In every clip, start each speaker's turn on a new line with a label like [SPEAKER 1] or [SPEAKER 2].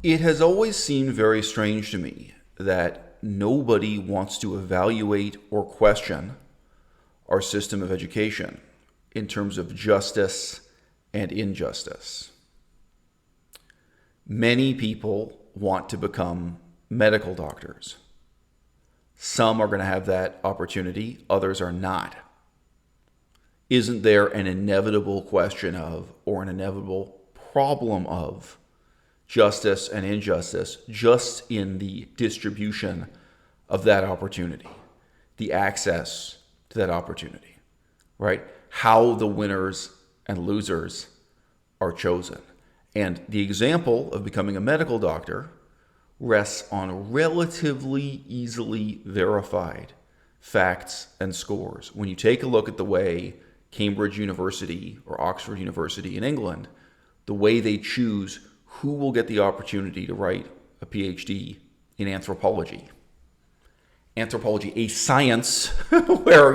[SPEAKER 1] It has always seemed very strange to me that nobody wants to evaluate or question our system of education in terms of justice and injustice. Many people want to become medical doctors. Some are going to have that opportunity, others are not. Isn't there an inevitable question of, or an inevitable problem of, justice and injustice just in the distribution of that opportunity, the access to that opportunity, right? How the winners and losers are chosen. And the example of becoming a medical doctor rests on relatively easily verified facts and scores. When you take a look at the way Cambridge University or Oxford University in England, the way they choose who will get the opportunity to write a PhD in anthropology. Anthropology, a science where,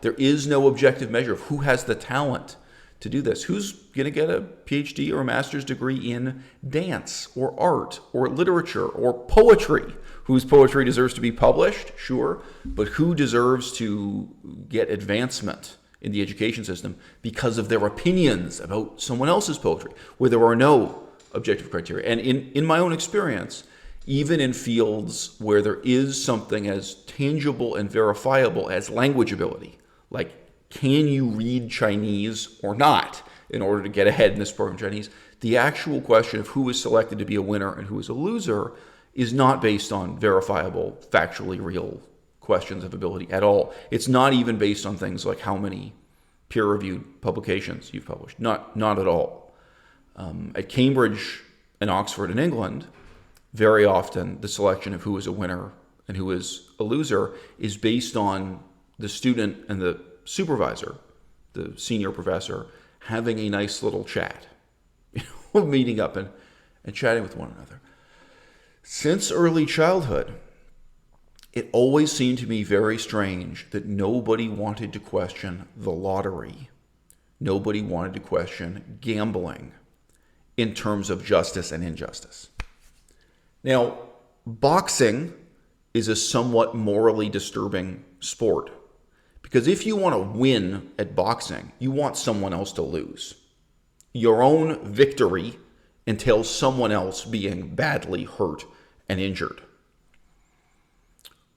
[SPEAKER 1] there is no objective measure of who has the talent to do this. Who's going to get a PhD or a master's degree in dance or art or literature or poetry? Whose poetry deserves to be published? Sure. But who deserves to get advancement in the education system because of their opinions about someone else's poetry, where there are no objective criteria? And in my own experience, even in fields where there is something as tangible and verifiable as language ability, like can you read Chinese or not in order to get ahead in this program in Chinese, the actual question of who is selected to be a winner and who is a loser is not based on verifiable, factually real questions of ability at all. It's not even based on things like how many peer-reviewed publications you've published. Not at all. At Cambridge and Oxford in England, very often the selection of who is a winner and who is a loser is based on the student and the supervisor, the senior professor, having a nice little chat, meeting up and chatting with one another. Since early childhood, it always seemed to me very strange that nobody wanted to question the lottery. Nobody wanted to question gambling in terms of justice and injustice. Now, boxing is a somewhat morally disturbing sport because if you want to win at boxing, you want someone else to lose. Your own victory entails someone else being badly hurt and injured.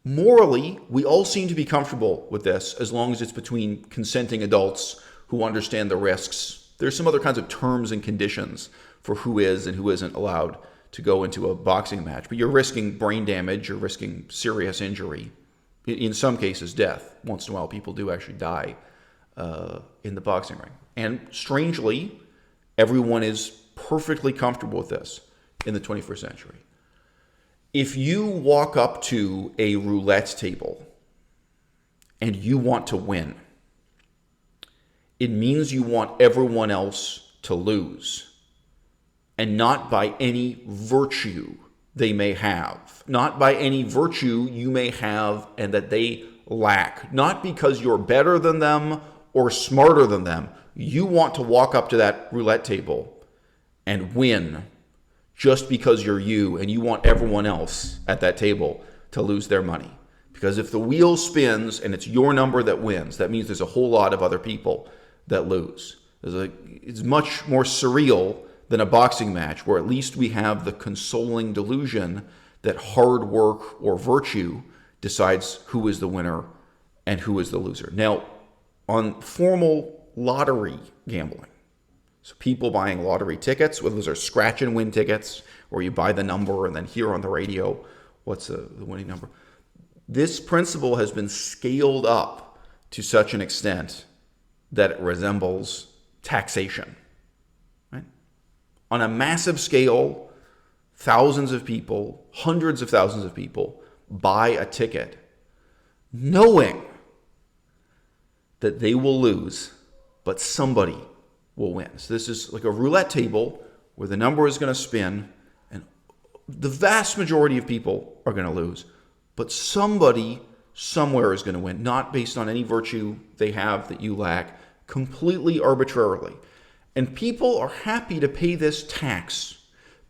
[SPEAKER 1] Morally, we all seem to be comfortable with this as long as it's between consenting adults who understand the risks. There's some other kinds of terms and conditions for who is and who isn't allowed to go into a boxing match. But you're risking brain damage, you're risking serious injury, in some cases death. Once in a while people do actually die in the boxing ring. And strangely, everyone is perfectly comfortable with this in the 21st century. If you walk up to a roulette table and you want to win, it means you want everyone else to lose, and not by any virtue they may have, not by any virtue you may have and that they lack, not because you're better than them or smarter than them. You want to walk up to that roulette table and win just because you're you, and you want everyone else at that table to lose their money. Because if the wheel spins and it's your number that wins, that means there's a whole lot of other people that lose. It's much more surreal than a boxing match, where at least we have the consoling delusion that hard work or virtue decides who is the winner and who is the loser. Now, on formal lottery gambling, so people buying lottery tickets, whether those are scratch and win tickets, or you buy the number and then hear on the radio what's the winning number. This principle has been scaled up to such an extent that it resembles taxation. Right? On a massive scale, thousands of people, hundreds of thousands of people buy a ticket knowing that they will lose, but somebody will win. So this is like a roulette table where the number is going to spin and the vast majority of people are going to lose, but somebody somewhere is going to win, not based on any virtue they have that you lack, completely arbitrarily. And people are happy to pay this tax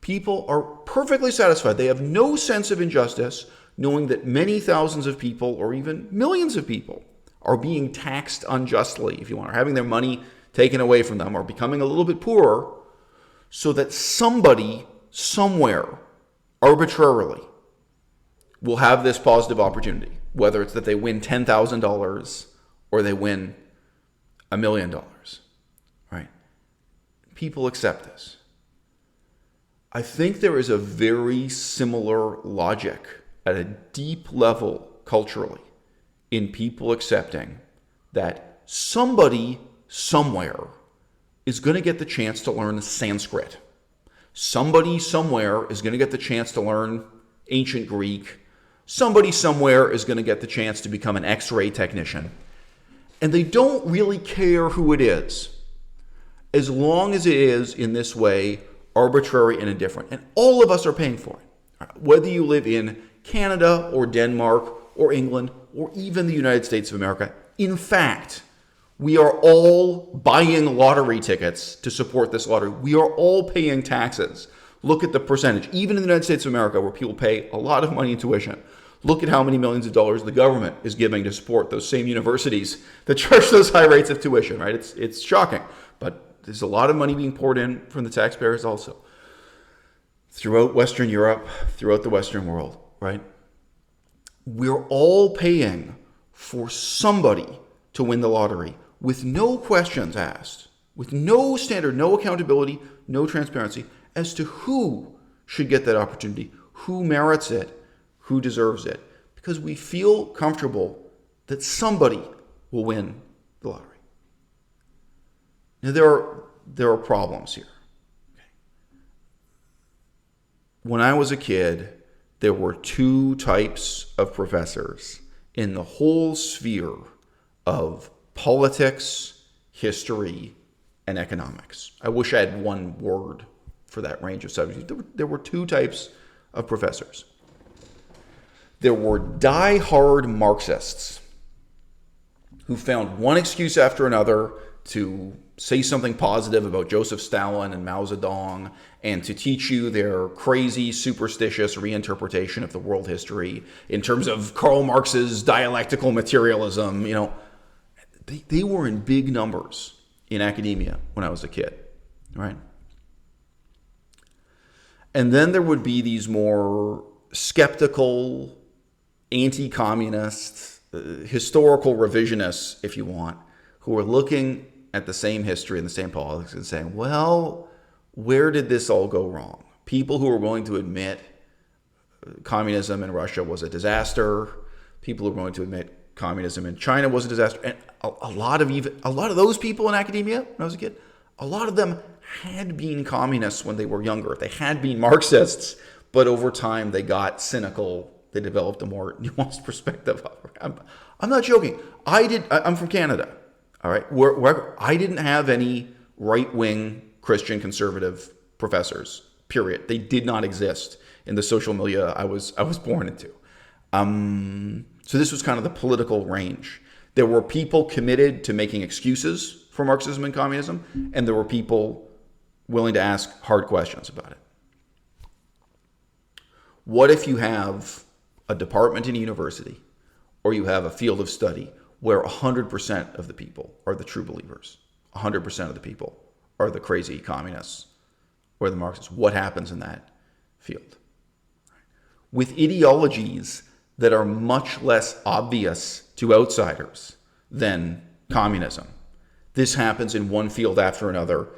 [SPEAKER 1] People are perfectly satisfied. They have no sense of injustice, knowing that many thousands of people, or even millions of people, are being taxed unjustly, if you want, or having their money taken away from them, or becoming a little bit poorer, so that somebody, somewhere, arbitrarily, will have this positive opportunity, whether it's that they win $10,000 or they win $1 million, right? People accept this. I think there is a very similar logic at a deep level culturally in people accepting that somebody somewhere is going to get the chance to learn Sanskrit. Somebody somewhere is going to get the chance to learn ancient Greek. Somebody somewhere is going to get the chance to become an X-ray technician. And they don't really care who it is, as long as it is, in this way, arbitrary and indifferent. And all of us are paying for it. Whether you live in Canada or Denmark or England or even the United States of America. In fact, we are all buying lottery tickets to support this lottery. We are all paying taxes. Look at the percentage. Even in the United States of America, where people pay a lot of money in tuition, look at how many millions of dollars the government is giving to support those same universities that charge those high rates of tuition, right? It's shocking. But there's a lot of money being poured in from the taxpayers also. Throughout Western Europe, throughout the Western world, right? We're all paying for somebody to win the lottery with no questions asked, with no standard, no accountability, no transparency as to who should get that opportunity, who merits it, who deserves it, because we feel comfortable that somebody will win the lottery. Now, there are problems here. When I was a kid, there were two types of professors in the whole sphere of politics, history, and economics. I wish I had one word for that range of subjects. There were two types of professors. There were die-hard Marxists who found one excuse after another to say something positive about Joseph Stalin and Mao Zedong and to teach you their crazy, superstitious reinterpretation of the world history in terms of Karl Marx's dialectical materialism. You know, they were in big numbers in academia when I was a kid, right? And then there would be these more skeptical, anti-communist, historical revisionists, if you want, who are looking at the same history and the same politics and saying, well, where did this all go wrong? People who are willing to admit communism in Russia was a disaster. People who are willing to admit communism in China was a disaster. And a lot of those people in academia, when I was a kid, a lot of them had been communists when they were younger. They had been Marxists, but over time they got cynical. They developed a more nuanced perspective. I'm not joking. I'm from Canada. All right, where I didn't have any right-wing Christian conservative professors. Period. They did not exist in the social milieu I was born into. So this was kind of the political range. There were people committed to making excuses for Marxism and communism, and there were people willing to ask hard questions about it. What if you have a department in a university, or you have a field of study where 100% of the people are the true believers, 100% of the people are the crazy communists or the Marxists? What happens in that field? With ideologies that are much less obvious to outsiders than communism, this happens in one field after another,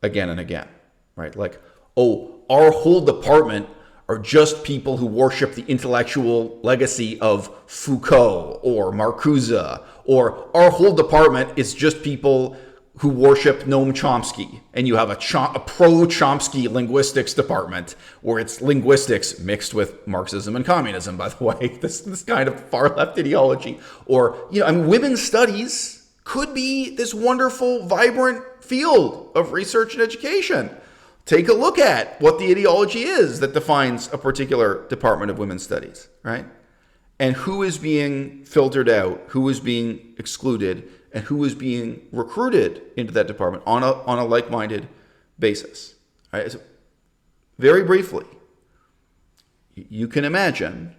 [SPEAKER 1] again and again, right? Like, oh, our whole department are just people who worship the intellectual legacy of Foucault or Marcuse, or our whole department is just people who worship Noam Chomsky, and you have a pro-Chomsky linguistics department where it's linguistics mixed with Marxism and communism, by the way, this kind of far-left ideology. Or, women's studies could be this wonderful, vibrant field of research and education. Take a look at what the ideology is that defines a particular department of women's studies, right? And who is being filtered out, who is being excluded, and who is being recruited into that department on a like-minded basis. Right? So very briefly, you can imagine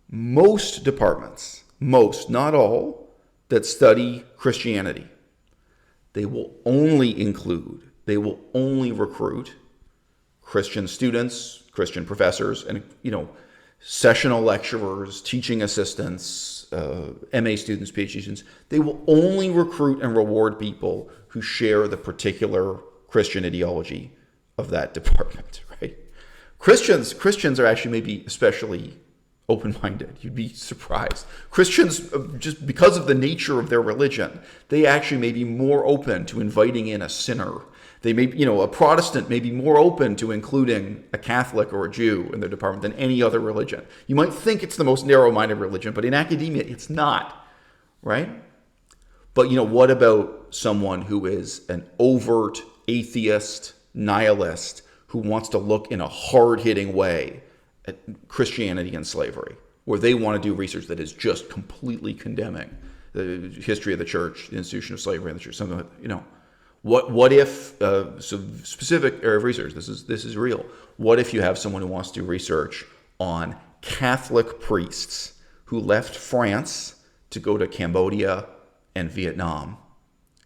[SPEAKER 1] most departments, most, not all, that study Christianity, they will only recruit Christian students, Christian professors, and, sessional lecturers, teaching assistants, MA students, PhD students. They will only recruit and reward people who share the particular Christian ideology of that department, right? Christians are actually maybe especially open-minded. You'd be surprised. Christians, just because of the nature of their religion, they actually may be more open to inviting in a sinner. They may, a Protestant may be more open to including a Catholic or a Jew in their department than any other religion. You might think it's the most narrow-minded religion, but in academia, it's not, right? But, what about someone who is an overt atheist, nihilist, who wants to look in a hard-hitting way at Christianity and slavery, where they want to do research that is just completely condemning the history of the church, the institution of slavery in the church, something like, what if, so specific area of research, this is real. What if you have someone who wants to do research on Catholic priests who left France to go to Cambodia and Vietnam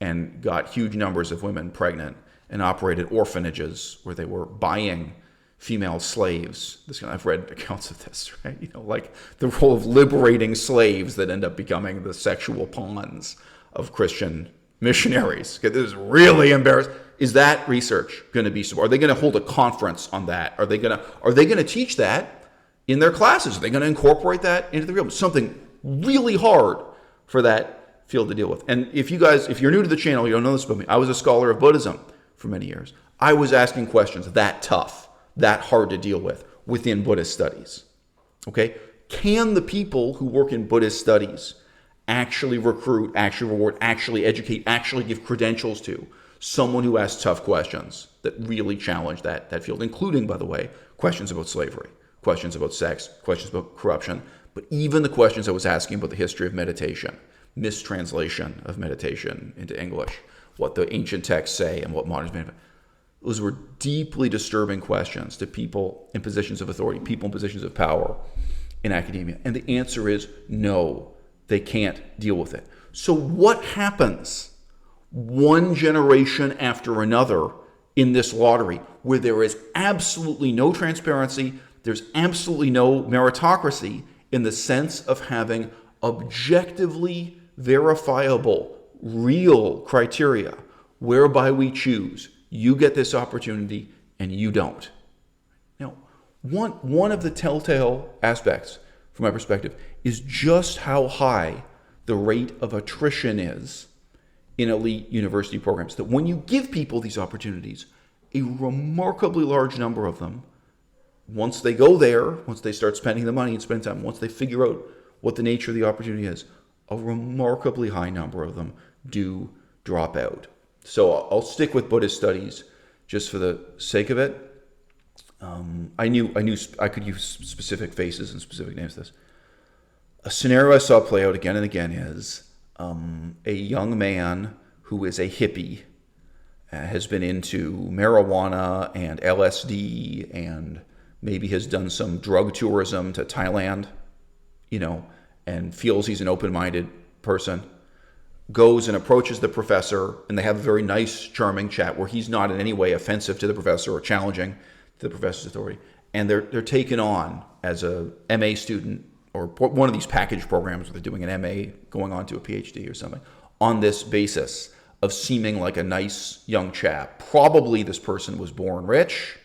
[SPEAKER 1] and got huge numbers of women pregnant and operated orphanages where they were buying female slaves? I've read accounts of this, right? Like the role of liberating slaves that end up becoming the sexual pawns of Christian missionaries. This is really embarrassing. Is that research going to be supported? Are they going to hold a conference on that? Are they going to teach that in their classes? Are they going to incorporate that into the real? Something really hard for that field to deal with. And if you're new to the channel, you don't know this about me. I was a scholar of Buddhism for many years. I was asking questions that tough, that hard to deal with within Buddhist studies. Okay? Can the people who work in Buddhist studies actually recruit, actually reward, actually educate, actually give credentials to someone who asks tough questions that really challenge that field, including, by the way, questions about slavery, questions about sex, questions about corruption, but even the questions I was asking about the history of meditation, mistranslation of meditation into English, what the ancient texts say and what moderns mean. Those were deeply disturbing questions to people in positions of authority, people in positions of power in academia. And the answer is no, they can't deal with it. So what happens one generation after another in this lottery where there is absolutely no transparency, there's absolutely no meritocracy in the sense of having objectively verifiable, real criteria whereby we choose you get this opportunity and you don't. Now, one of the telltale aspects from my perspective is just how high the rate of attrition is in elite university programs. That when you give people these opportunities, a remarkably large number of them, once they go there, once they start spending the money and spend time, once they figure out what the nature of the opportunity is, a remarkably high number of them do drop out. So I'll stick with Buddhist studies just for the sake of it. I knew I could use specific faces and specific names to this. A scenario I saw play out again and again is a young man who is a hippie, has been into marijuana and LSD and maybe has done some drug tourism to Thailand, and feels he's an open-minded person, goes and approaches the professor, and they have a very nice, charming chat where he's not in any way offensive to the professor or challenging to the professor's authority. And they're taken on as a MA student or one of these package programs where they're doing an MA going on to a PhD or something on this basis of seeming like a nice young chap. Probably this person was born rich.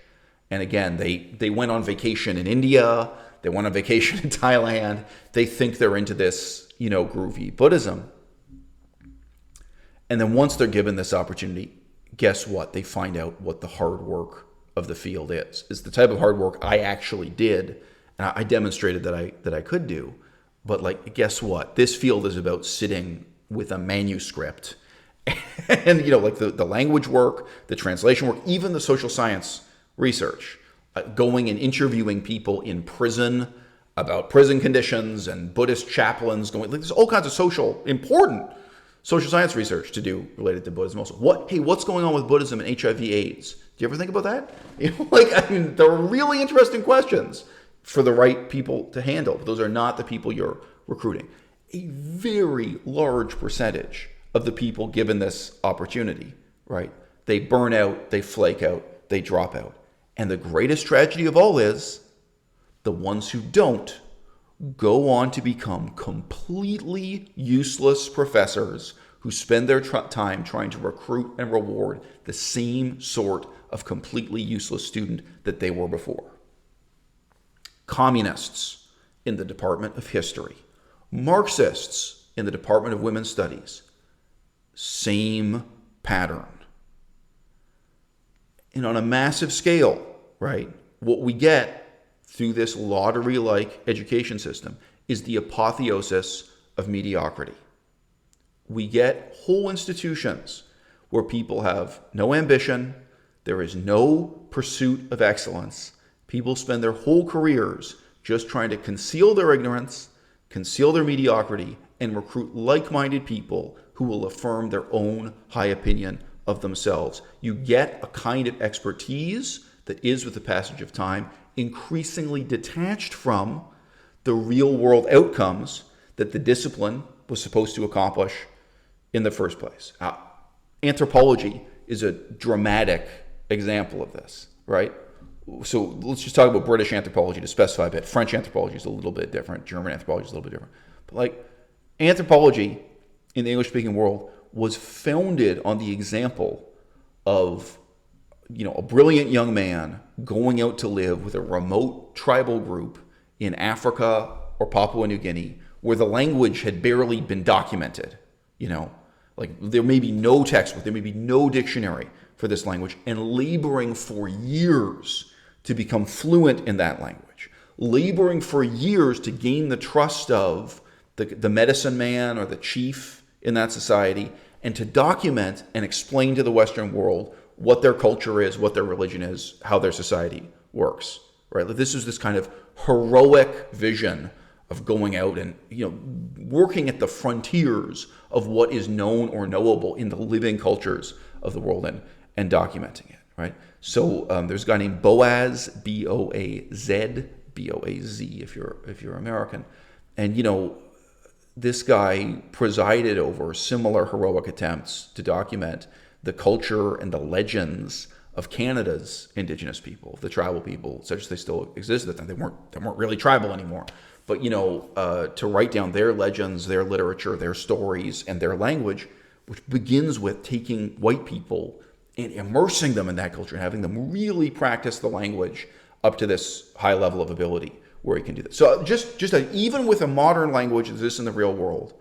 [SPEAKER 1] And again, they went on vacation in India. They went on vacation in Thailand. They think they're into this, groovy Buddhism. And then once they're given this opportunity, guess what? They find out what the hard work of the field is. It's the type of hard work I actually did, and I demonstrated that I could do. But guess what? This field is about sitting with a manuscript, and the language work, the translation work, even the social science research, going and interviewing people in prison about prison conditions and Buddhist chaplains. There's all kinds of important social science research to do related to Buddhism also. What's going on with Buddhism and HIV/AIDS Do you ever think about that? There are really interesting questions for the right people to handle. But those are not the people you're recruiting. A very large percentage of the people given this opportunity, right? They burn out, they flake out, they drop out. And the greatest tragedy of all is the ones who don't go on to become completely useless professors who spend their time trying to recruit and reward the same sort of completely useless student that they were before. Communists in the Department of History, Marxists in the Department of Women's Studies, same pattern. And on a massive scale, right, what we get through this lottery-like education system is the apotheosis of mediocrity. We get whole institutions where people have no ambition, there is no pursuit of excellence. People spend their whole careers just trying to conceal their ignorance, conceal their mediocrity, and recruit like-minded people who will affirm their own high opinion of themselves. You get a kind of expertise that is, with the passage of time, increasingly detached from the real-world outcomes that the discipline was supposed to accomplish in the first place. Anthropology is a dramatic example of this, right? So let's just talk about British anthropology to specify a bit. French anthropology is a little bit different. German anthropology is a little bit different. But anthropology in the English-speaking world was founded on the example of, a brilliant young man going out to live with a remote tribal group in Africa or Papua New Guinea where the language had barely been documented. There may be no textbook, there may be no dictionary for this language, and laboring for years to become fluent in that language, laboring for years to gain the trust of the medicine man or the chief in that society, and to document and explain to the Western world what their culture is, what their religion is, how their society works, right? This is this kind of heroic vision of going out and, working at the frontiers of what is known or knowable in the living cultures of the world and documenting it, right? So there's a guy named Boaz, Boaz, Boaz, if you're American, and this guy presided over similar heroic attempts to document the culture and the legends of Canada's Indigenous people, the tribal people, such as they still existed at the time. They weren't really tribal anymore. But, to write down their legends, their literature, their stories, and their language, which begins with taking white people and immersing them in that culture and having them really practice the language up to this high level of ability where you can do that. So even with a modern language that exists in the real world,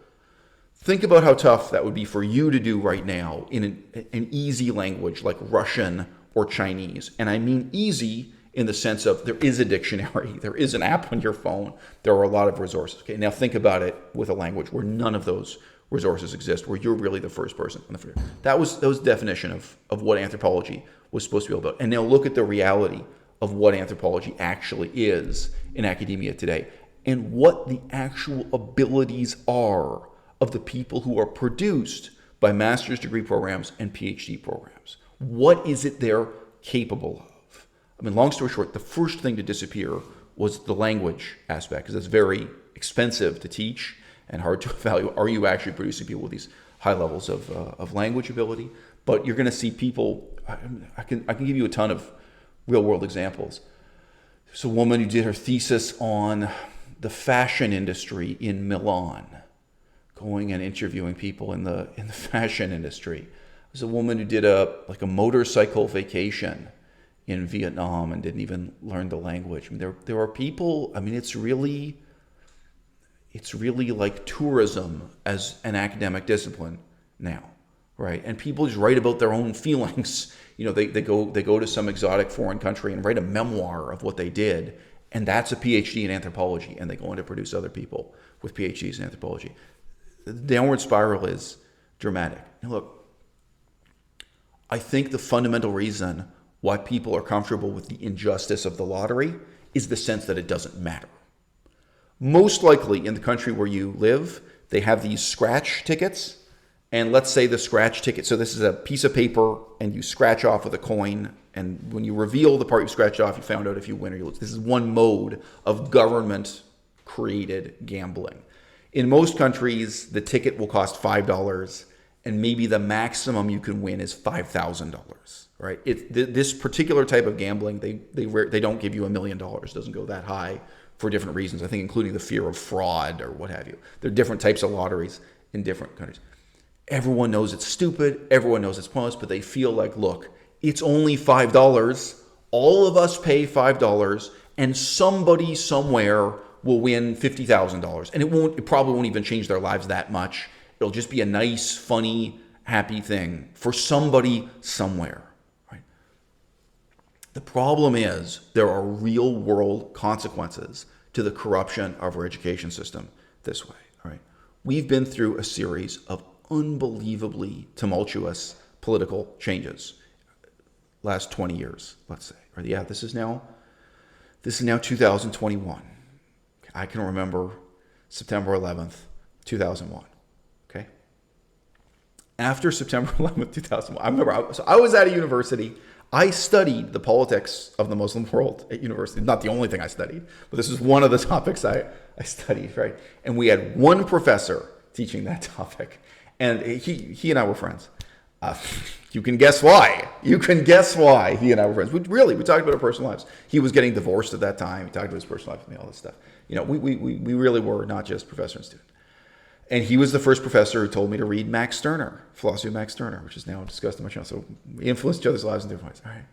[SPEAKER 1] think about how tough that would be for you to do right now in an easy language like Russian or Chinese. And I mean easy in the sense of there is a dictionary, there is an app on your phone, there are a lot of resources. Okay, now think about it with a language where none of those resources exist, where you're really the first person on the front. That was the definition of what anthropology was supposed to be all about. And now look at the reality of what anthropology actually is in academia today and what the actual abilities are of the people who are produced by master's degree programs and PhD programs. What is it they're capable of? Long story short, the first thing to disappear was the language aspect, because it's very expensive to teach and hard to evaluate. Are you actually producing people with these high levels of language ability? But you're going to see people. I can give you a ton of real world examples. There's a woman who did her thesis on the fashion industry in Milan, going and interviewing people in the fashion industry. There's a woman who did a motorcycle vacation in Vietnam and didn't even learn the language. There are people. It's really like tourism as an academic discipline now, right? And people just write about their own feelings. They go to some exotic foreign country and write a memoir of what they did, and that's a PhD in anthropology, and they go on to produce other people with PhDs in anthropology. The downward spiral is dramatic. Now look, I think the fundamental reason why people are comfortable with the injustice of the lottery is the sense that it doesn't matter. Most likely in the country where you live, they have these scratch tickets. And let's say the scratch ticket, so this is a piece of paper and you scratch off with a coin And when you reveal the part you scratched off, you found out if you win or you lose. This is one mode of government-created gambling. In most countries, the ticket will cost $5, and maybe the maximum you can win is $5,000. Right? This particular type of gambling, they don't give you $1 million. It doesn't go that high for different reasons. I think including the fear of fraud or what have you. There are different types of lotteries in different countries. Everyone knows it's stupid. Everyone knows it's pointless, but they feel like, look, it's only $5. All of us pay $5, and somebody somewhere will win $50,000, and it probably won't even change their lives that much. It'll just be a nice, funny, happy thing for somebody somewhere. Right? The problem is there are real world consequences to the corruption of our education system this way. All right? We've been through a series of unbelievably tumultuous political changes last 20 years, let's say. Or yeah, this is now 2021. I can remember September 11th, 2001. Okay. After September 11th, 2001, I remember I was at a university. I studied the politics of the Muslim world at university. Not the only thing I studied, but this is one of the topics I studied, right? And we had one professor teaching that topic. And he and I were friends. You can guess why. He and I were friends. We talked about our personal lives. He was getting divorced at that time. He talked about his personal life and all this stuff. You know, we really were not just professor and student. And he was the first professor who told me to read Max Stirner, Philosophy of Max Stirner, which is now discussed on my channel. So we influenced each other's lives in different ways. All right.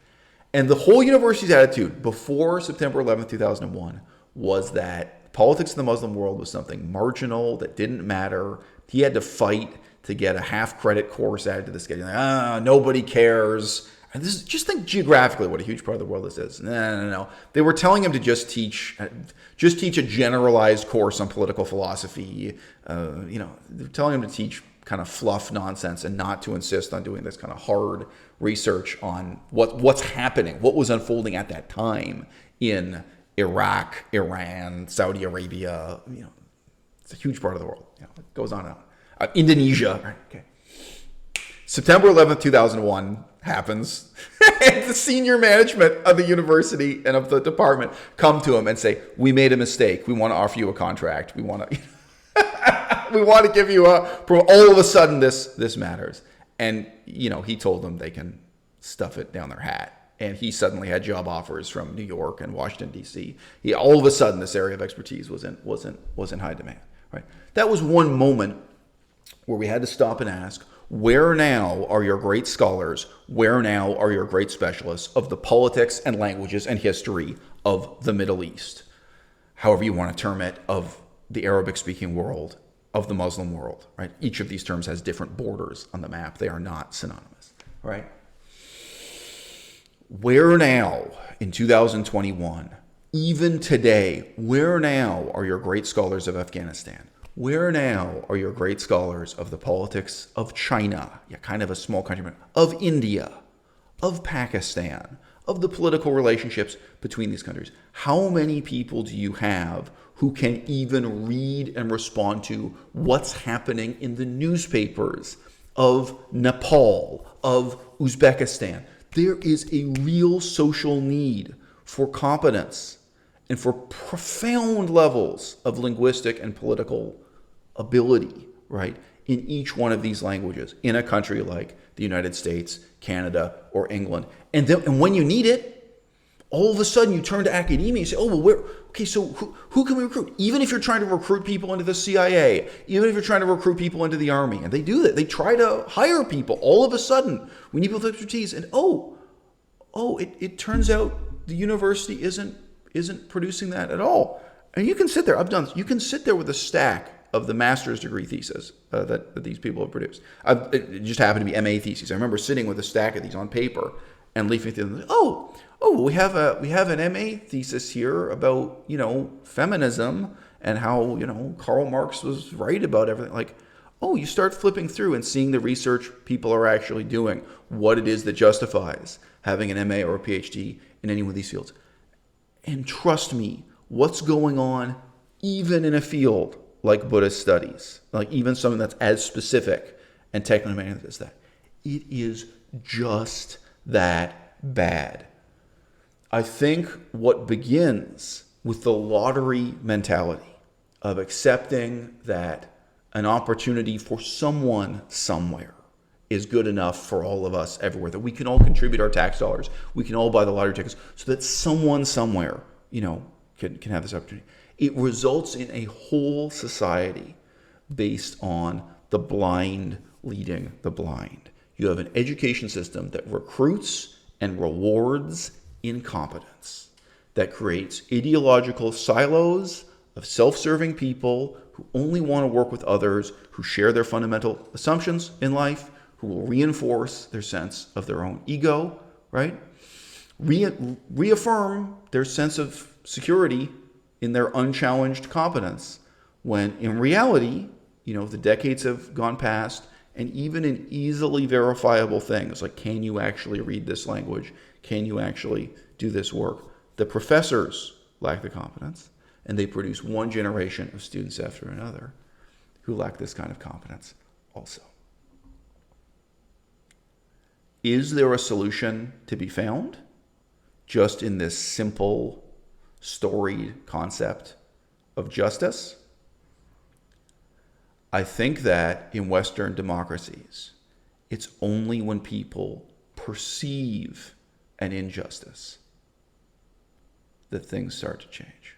[SPEAKER 1] And the whole university's attitude before September 11th, 2001 was that politics in the Muslim world was something marginal that didn't matter. He had to fight to get a half-credit course added to the schedule. Like, nobody cares. And this is, just think geographically what a huge part of the world this is. No. They were telling him to just teach a generalized course on political philosophy. They're telling him to teach kind of fluff nonsense and not to insist on doing this kind of hard research on what's happening, what was unfolding at that time in Iraq, Iran, Saudi Arabia. It's a huge part of the world. It goes on and on. Indonesia. Right, okay. September 11th, 2001 happens. And the senior management of the university and of the department come to him and say, we made a mistake. We want to offer you a contract. We want to give you all of a sudden this matters. And, he told them they can stuff it down their hat. And he suddenly had job offers from New York and Washington, D.C. All of a sudden, this area of expertise was in high demand. Right? That was one moment where we had to stop and ask, where now are your great scholars? Where now are your great specialists of the politics and languages and history of the Middle East? However you want to term it, of the Arabic-speaking world, of the Muslim world, right? Each of these terms has different borders on the map. They are not synonymous, right? Where now in 2021, even today, where now are your great scholars of Afghanistan? Where now are your great scholars of the politics of China, kind of a small country, of India, of Pakistan, of the political relationships between these countries? How many people do you have who can even read and respond to what's happening in the newspapers of Nepal, of Uzbekistan? There is a real social need for competence and for profound levels of linguistic and political ability, right, in each one of these languages in a country like the United States, Canada, or England. And when you need it, all of a sudden you turn to academia and say, so who can we recruit? Even if you're trying to recruit people into the CIA, even if you're trying to recruit people into the army, and they do that, they try to hire people. All of a sudden, we need people with expertise, and it turns out the university isn't producing that at all. And you can sit there. You can sit there with a stack of the master's degree thesis that these people have produced. It just happened to be MA theses. I remember sitting with a stack of these on paper and leafing through them. We have an MA thesis here about feminism and how Karl Marx was right about everything. You start flipping through and seeing the research people are actually doing, what it is that justifies having an MA or a PhD in any one of these fields. And trust me, what's going on even in a field like Buddhist studies, like even something that's as specific and technically as that, it is just that bad. I think what begins with the lottery mentality of accepting that an opportunity for someone somewhere is good enough for all of us everywhere, that we can all contribute our tax dollars, we can all buy the lottery tickets so that someone somewhere, can have this opportunity. It results in a whole society based on the blind leading the blind. You have an education system that recruits and rewards incompetence, that creates ideological silos of self-serving people who only want to work with others who share their fundamental assumptions in life, who will reinforce their sense of their own ego, right? Reaffirm their sense of security in their unchallenged competence, when in reality, the decades have gone past, and even in easily verifiable things like, can you actually read this language? Can you actually do this work? The professors lack the competence, and they produce one generation of students after another who lack this kind of competence also. Is there a solution to be found just in this simple, storied concept of justice? I think that in Western democracies, it's only when people perceive an injustice that things start to change.